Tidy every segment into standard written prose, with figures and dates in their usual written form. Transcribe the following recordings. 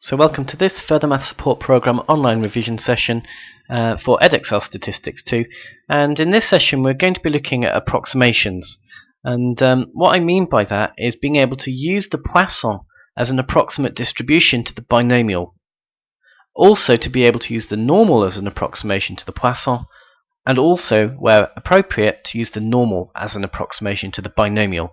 So welcome to this Further Math Support Programme online revision session for Edexcel Statistics 2. And in this session we're going to be looking at approximations. And what I mean by that is being able to use the Poisson as an approximate distribution to the binomial. Also to be able to use the normal as an approximation to the Poisson, and also, where appropriate, to use the normal as an approximation to the binomial.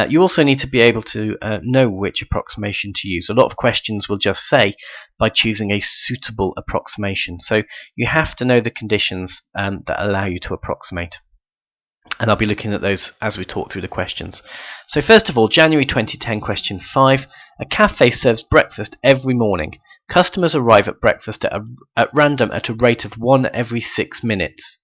You also need to be able to know which approximation to use. A lot of questions will just say by choosing a suitable approximation. So you have to know the conditions that allow you to approximate. And I'll be looking at those as we talk through the questions. So first of all, January 2010, question 5. A cafe serves breakfast every morning. Customers arrive at breakfast at random at a rate of 1 every 6 minutes.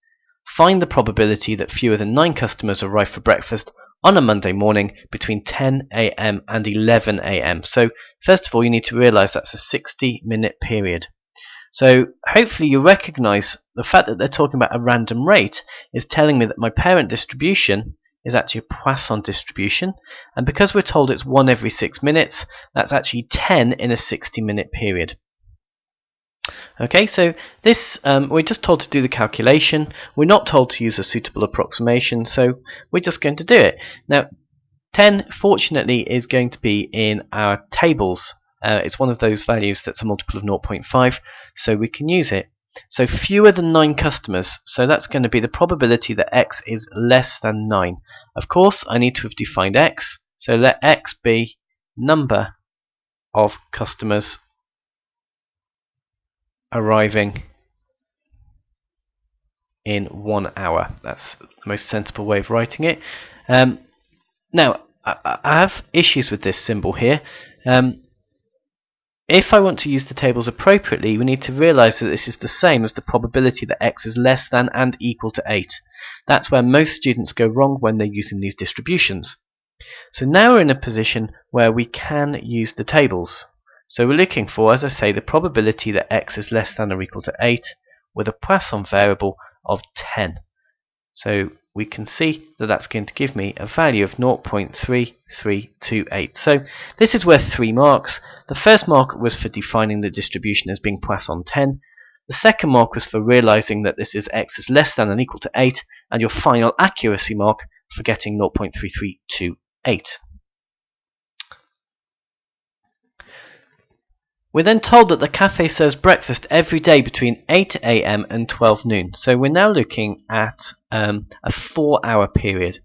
Find the probability that fewer than 9 customers arrive for breakfast on a Monday morning between 10 a.m. and 11 a.m. So first of all, you need to realize that's a 60-minute period. So hopefully you recognize the fact that they're talking about a random rate is telling me that my parent distribution is actually a Poisson distribution, and because we're told it's 1 every 6 minutes, that's actually 10 in a 60-minute period. Okay, so this we're just told to do the calculation. We're not told to use a suitable approximation, so we're just going to do it. Now 10 fortunately is going to be in our tables. It's one of those values that's a multiple of 0.5, so we can use it. So fewer than 9 customers, so that's going to be the probability that x is less than 9. Of course, I need to have defined x, so let x be number of customers arriving in 1 hour. That's the most sensible way of writing it. Now, I have issues with this symbol here. If I want to use the tables appropriately, we need to realize that this is the same as the probability that x is less than and equal to 8. That's where most students go wrong when they're using these distributions. So now we're in a position where we can use the tables. So we're looking for, as I say, the probability that x is less than or equal to 8 with a Poisson variable of 10. So we can see that that's going to give me a value of 0.3328. So this is worth 3 marks. The first mark was for defining the distribution as being Poisson 10. The second mark was for realizing that this is x is less than and equal to 8, and your final accuracy mark for getting 0.3328. We're then told that the cafe serves breakfast every day between 8 a.m. and 12 noon. So we're now looking at a 4-hour period.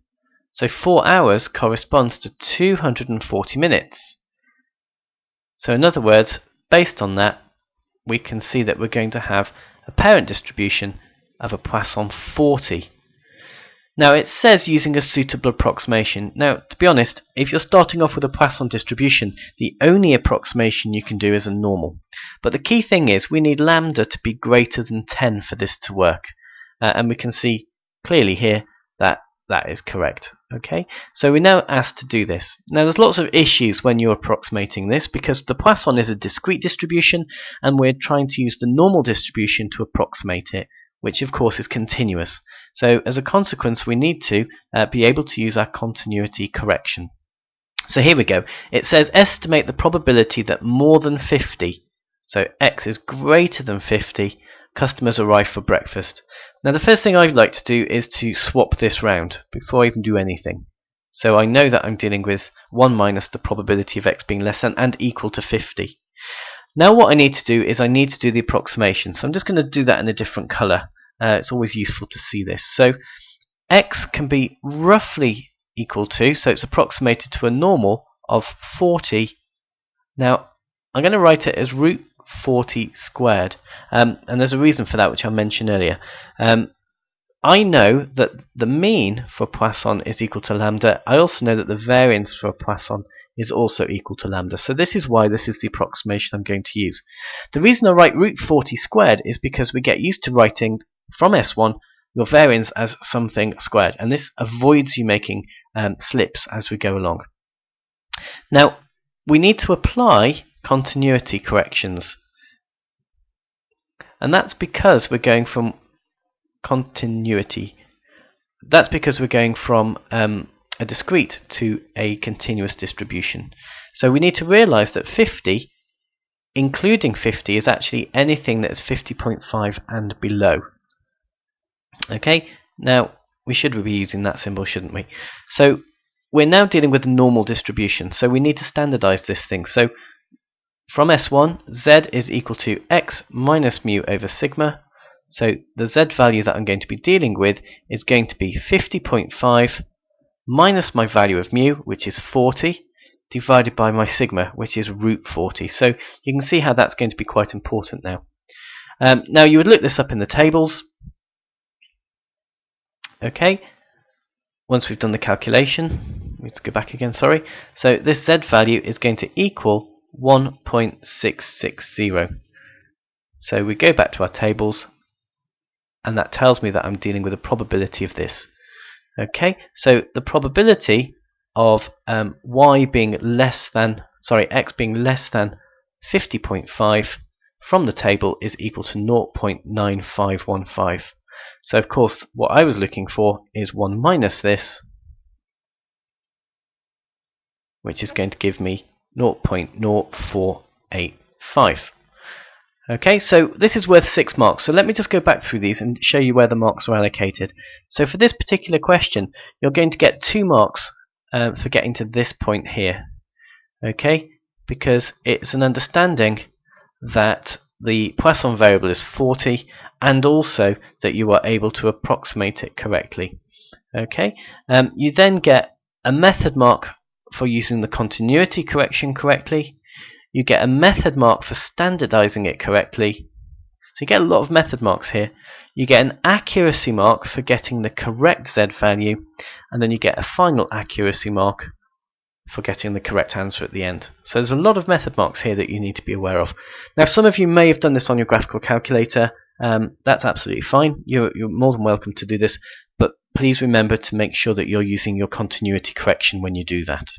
So 4 hours corresponds to 240 minutes. So in other words, based on that, we can see that we're going to have a parent distribution of a Poisson 40. Now it says using a suitable approximation. Now to be honest, if you're starting off with a Poisson distribution, the only approximation you can do is a normal. But the key thing is we need lambda to be greater than 10 for this to work. And we can see clearly here that that is correct. Okay, so we're now asked to do this. Now there's lots of issues when you're approximating this because the Poisson is a discrete distribution and we're trying to use the normal distribution to approximate it, which of course is continuous. So as a consequence we need to be able to use our continuity correction. So here we go. It says estimate the probability that more than 50, so x is greater than 50, customers arrive for breakfast. Now the first thing I'd like to do is to swap this round before I even do anything. So I know that I'm dealing with 1 minus the probability of x being less than and equal to 50. Now what I need to do is I need to do the approximation. So I'm just going to do that in a different colour. It's always useful to see this. So x can be roughly equal to, so it's approximated to a normal of 40. Now I'm going to write it as root 40 squared. And there's a reason for that which I mentioned earlier. I know that the mean for Poisson is equal to lambda. I also know that the variance for Poisson is also equal to lambda. So this is why this is the approximation I'm going to use. The reason I write root 40 squared is because we get used to writing from S1 your variance as something squared, and this avoids you making slips as we go along. Now we need to apply continuity corrections, and that's because we're going from continuity. That's because we're going from a discrete to a continuous distribution. So we need to realize that 50 including 50 is actually anything that is 50.5 and below. Okay, now we should be using that symbol, shouldn't we? So we're now dealing with a normal distribution, so we need to standardize this thing. So from S1, Z is equal to X minus mu over sigma. So the Z value that I'm going to be dealing with is going to be 50.5 minus my value of mu, which is 40, divided by my sigma, which is root 40. So you can see how that's going to be quite important now. Now you would look this up in the tables. Okay, once we've done the calculation, let's go back again, sorry. So this Z value is going to equal 1.660. So we go back to our tables, and that tells me that I'm dealing with a probability of this. Okay, so the probability of X being less than 50.5 from the table is equal to 0.9515. So of course what I was looking for is 1 minus this, which is going to give me 0.0485. Okay, so this is worth 6 marks. So let me just go back through these and show you where the marks are allocated. So for this particular question, you're going to get 2 marks for getting to this point here. Okay, because it's an understanding that the Poisson variable is 40 and also that you are able to approximate it correctly. Okay, you then get a method mark for using the continuity correction correctly. You get a method mark for standardizing it correctly. So you get a lot of method marks here. You get an accuracy mark for getting the correct Z value, and then you get a final accuracy mark for getting the correct answer at the end. So there's a lot of method marks here that you need to be aware of. Now some of you may have done this on your graphical calculator. That's absolutely fine. You're more than welcome to do this, but please remember to make sure that you're using your continuity correction when you do that.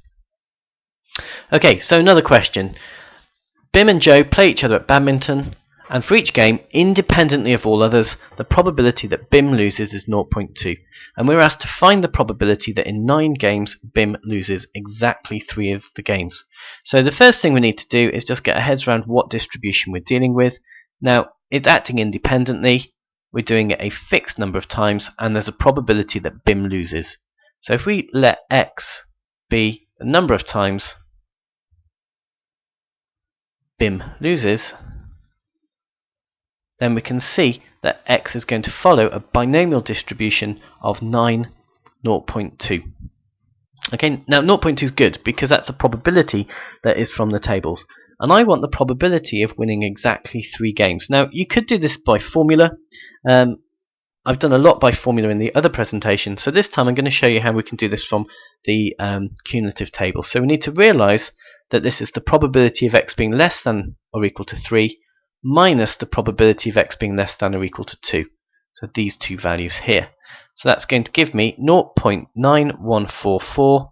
Okay, so another question. Bim and Joe play each other at badminton, and for each game, independently of all others, the probability that Bim loses is 0.2. And we're asked to find the probability that in 9 games, Bim loses exactly 3 of the games. So the first thing we need to do is just get our heads around what distribution we're dealing with. Now, it's acting independently, we're doing it a fixed number of times, and there's a probability that Bim loses. So if we let X be the number of times Bim loses, then we can see that X is going to follow a binomial distribution of 9, 0.2. Okay, now 0.2 is good because that's a probability that is from the tables. And I want the probability of winning exactly 3 games. Now, you could do this by formula. I've done a lot by formula in the other presentation, so this time I'm going to show you how we can do this from the cumulative table. So we need to realize that this is the probability of X being less than or equal to 3 minus the probability of X being less than or equal to 2. So these two values here. So that's going to give me 0.9144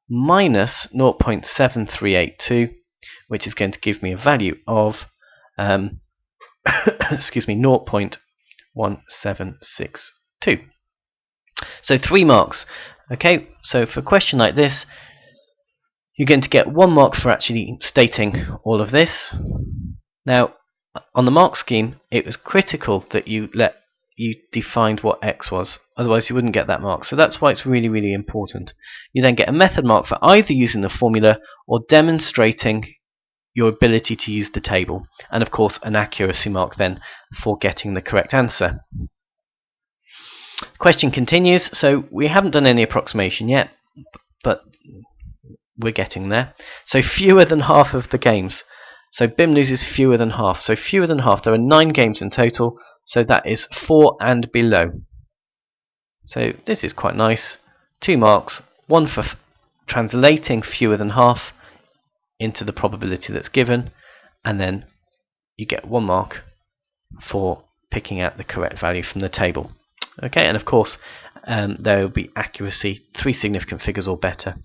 minus 0.7382, which is going to give me a value of excuse me, 0.1762. So 3 marks. Okay, so for a question like this, you're going to get 1 mark for actually stating all of this. Now, on the mark scheme, it was critical that you defined what X was, otherwise you wouldn't get that mark. So that's why it's really, really important. You then get a method mark for either using the formula or demonstrating your ability to use the table, and of course an accuracy mark then for getting the correct answer. Question continues. So we haven't done any approximation yet, but we're getting there. So fewer than half of the games. So Bim loses fewer than half. So fewer than half. There are 9 games in total. So that is 4 and below. So this is quite nice. 2 marks. 1 for translating fewer than half into the probability that's given. And then you get 1 mark for picking out the correct value from the table. Okay, and of course there will be accuracy, 3 significant figures or better.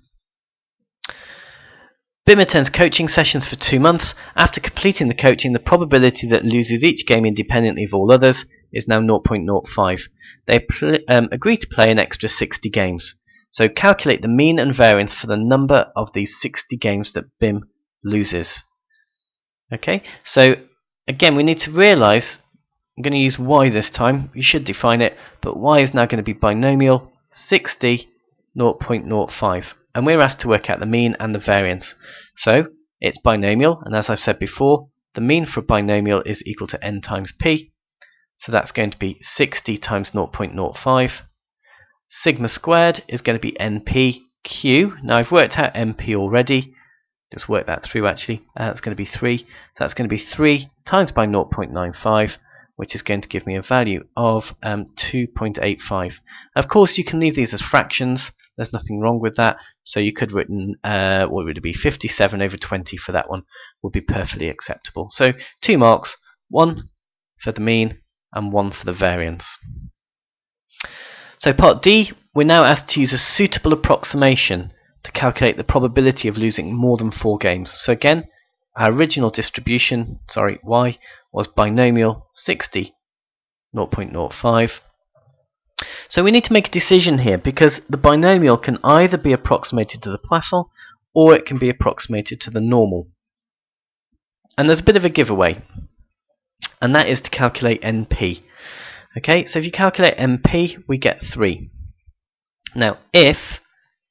Bim attends coaching sessions for 2 months. After completing the coaching, the probability that loses each game independently of all others is now 0.05. They agree to play an extra 60 games. So calculate the mean and variance for the number of these 60 games that Bim loses. Okay, so again we need to realise I'm going to use y this time. You should define it, but y is now going to be binomial 60, 0.05, and we're asked to work out the mean and the variance. So it's binomial, and as I've said before, the mean for a binomial is equal to n times p, so that's going to be 60 times 0.05. Sigma squared is going to be npq. Now I've worked out np already. Just work that through actually. That's going to be 3. So that's going to be 3 times by 0.95, which is going to give me a value of 2.85. Of course, you can leave these as fractions. There's nothing wrong with that. So you could have written, what would it be, 57 over 20 for that one would be perfectly acceptable. So 2 marks, 1 for the mean and 1 for the variance. So part D, we're now asked to use a suitable approximation to calculate the probability of losing more than 4 games. So again, our original distribution, y, was binomial 60, 0.05. So we need to make a decision here because the binomial can either be approximated to the Poisson or it can be approximated to the normal. And there's a bit of a giveaway, and that is to calculate NP. Okay, so if you calculate NP, we get 3. Now, if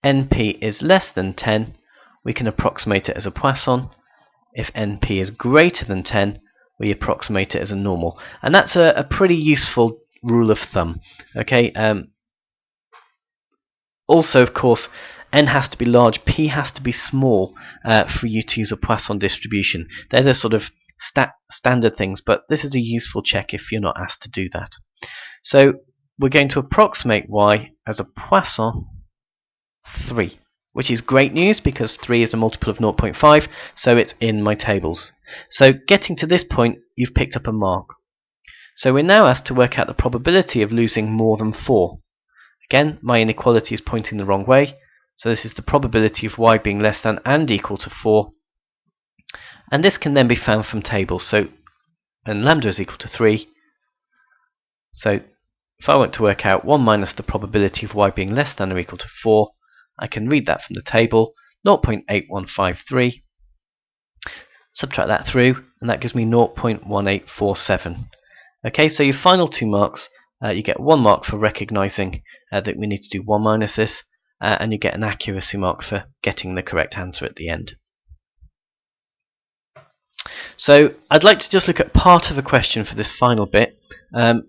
NP is less than 10, we can approximate it as a Poisson. If NP is greater than 10, we approximate it as a normal. And that's a pretty useful rule of thumb. Okay. Also, of course, n has to be large, p has to be small for you to use a Poisson distribution. They're the sort of standard things, but this is a useful check if you're not asked to do that. So we're going to approximate y as a Poisson 3, which is great news because 3 is a multiple of 0.5, so it's in my tables. So getting to this point, you've picked up a mark. So we're now asked to work out the probability of losing more than 4. Again, my inequality is pointing the wrong way, so this is the probability of y being less than and equal to 4. And this can then be found from tables. So, and lambda is equal to 3. So if I want to work out 1 minus the probability of y being less than or equal to 4, I can read that from the table, 0.8153. Subtract that through, and that gives me 0.1847. Okay, so your final 2 marks, you get 1 mark for recognizing that we need to do 1 minus this, and you get an accuracy mark for getting the correct answer at the end. So I'd like to just look at part of a question for this final bit,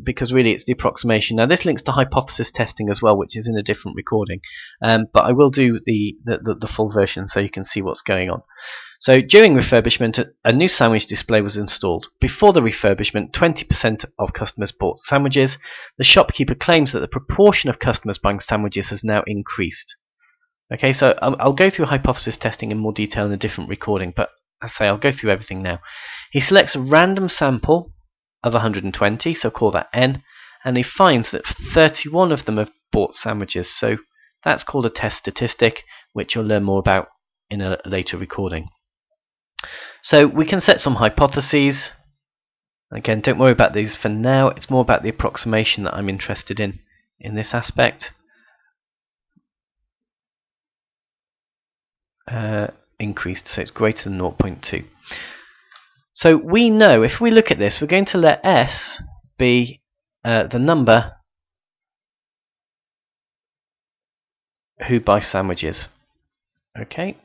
because really it's the approximation. Now this links to hypothesis testing as well, which is in a different recording, but I will do the full version so you can see what's going on. So during refurbishment, a new sandwich display was installed. Before the refurbishment, 20% of customers bought sandwiches. The shopkeeper claims that the proportion of customers buying sandwiches has now increased. Okay, so I'll go through hypothesis testing in more detail in a different recording, but I say I'll go through everything now. He selects a random sample of 120, so call that n, and he finds that 31 of them have bought sandwiches. So that's called a test statistic, which you'll learn more about in a later recording. So we can set some hypotheses. Again, don't worry about these for now. It's more about the approximation that I'm interested in this aspect. Increased, so it's greater than 0.2. So we know, if we look at this, we're going to let S be the number who buy sandwiches. Okay,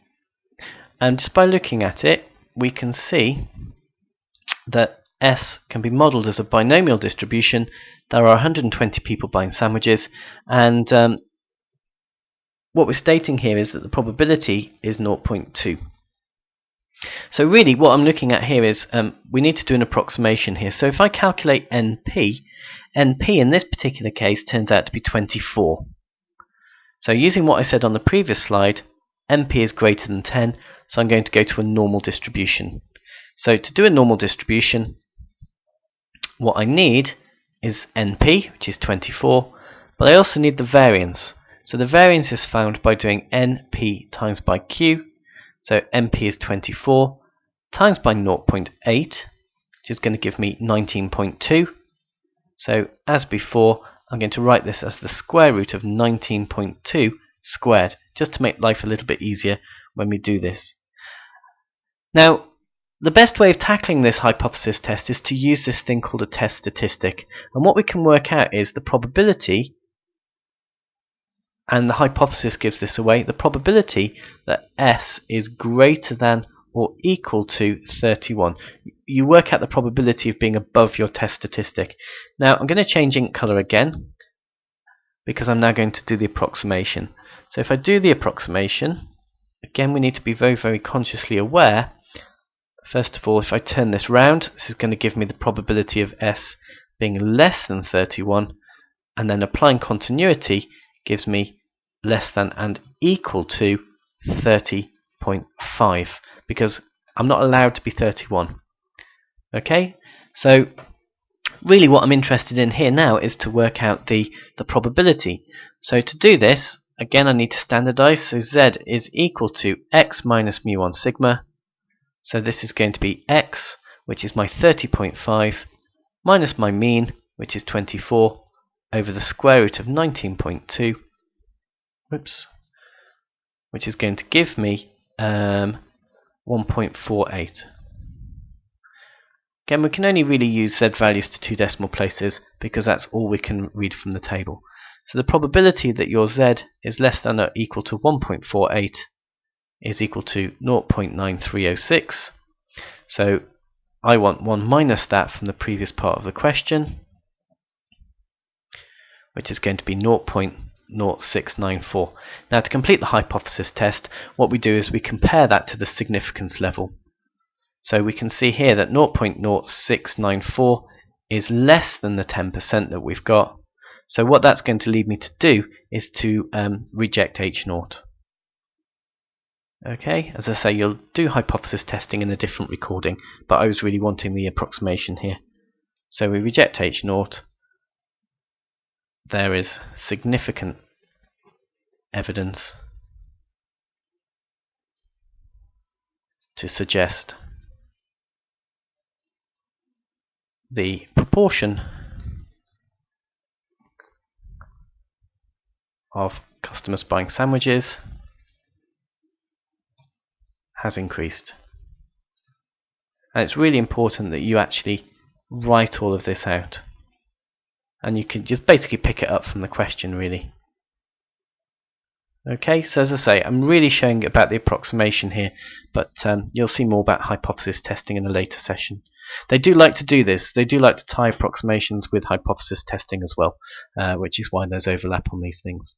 and just by looking at it, we can see that S can be modelled as a binomial distribution. There are 120 people buying sandwiches, and what we're stating here is that the probability is 0.2. So really what I'm looking at here is we need to do an approximation here. So if I calculate NP, NP in this particular case turns out to be 24. So using what I said on the previous slide, NP is greater than 10, so I'm going to go to a normal distribution. So to do a normal distribution, what I need is NP, which is 24, but I also need the variance. So the variance is found by doing NP times by Q. So NP is 24 times by 0.8, which is going to give me 19.2. So as before, I'm going to write this as the square root of 19.2 squared, just to make life a little bit easier when we do this. Now, The best way of tackling this hypothesis test is to use this thing called a test statistic. And what we can work out is the probability, and the hypothesis gives this away, the probability that S is greater than or equal to 31. You work out the probability of being above your test statistic. Now I'm going to change ink color again because I'm now going to do the approximation. So if I do the approximation, again we need to be very consciously aware. First of all, if I turn this round, this is going to give me the probability of S being less than 31, and then applying continuity gives me less than and equal to 30.5, because I'm not allowed to be 31. Okay, so really what I'm interested in here now is to work out the probability. So to do this, again I need to standardize, so Z is equal to X minus mu1 sigma. So this is going to be X, which is my 30.5, minus my mean, which is 24, over the square root of 19.2, which is going to give me 1.48. Again, we can only really use Z values to 2 decimal places because that's all we can read from the table. So the probability that your Z is less than or equal to 1.48 is equal to 0.9306. So I want 1 minus that from the previous part of the question, which is going to be 0.0694. Now to complete the hypothesis test, what we do is we compare that to the significance level. So we can see here that 0.0694 is less than the 10% that we've got. So what that's going to lead me to do is to reject H0. Okay, as I say, you'll do hypothesis testing in a different recording, but I was really wanting the approximation here. So we reject H0. There is significant evidence to suggest the proportion of customers buying sandwiches has increased. And it's really important that you actually write all of this out, and you can just basically pick it up from the question really. Okay, so as I say, I'm really showing about the approximation here, but you'll see more about hypothesis testing in a later session. They do like to do this, they do like to tie approximations with hypothesis testing as well, which is why there's overlap on these things.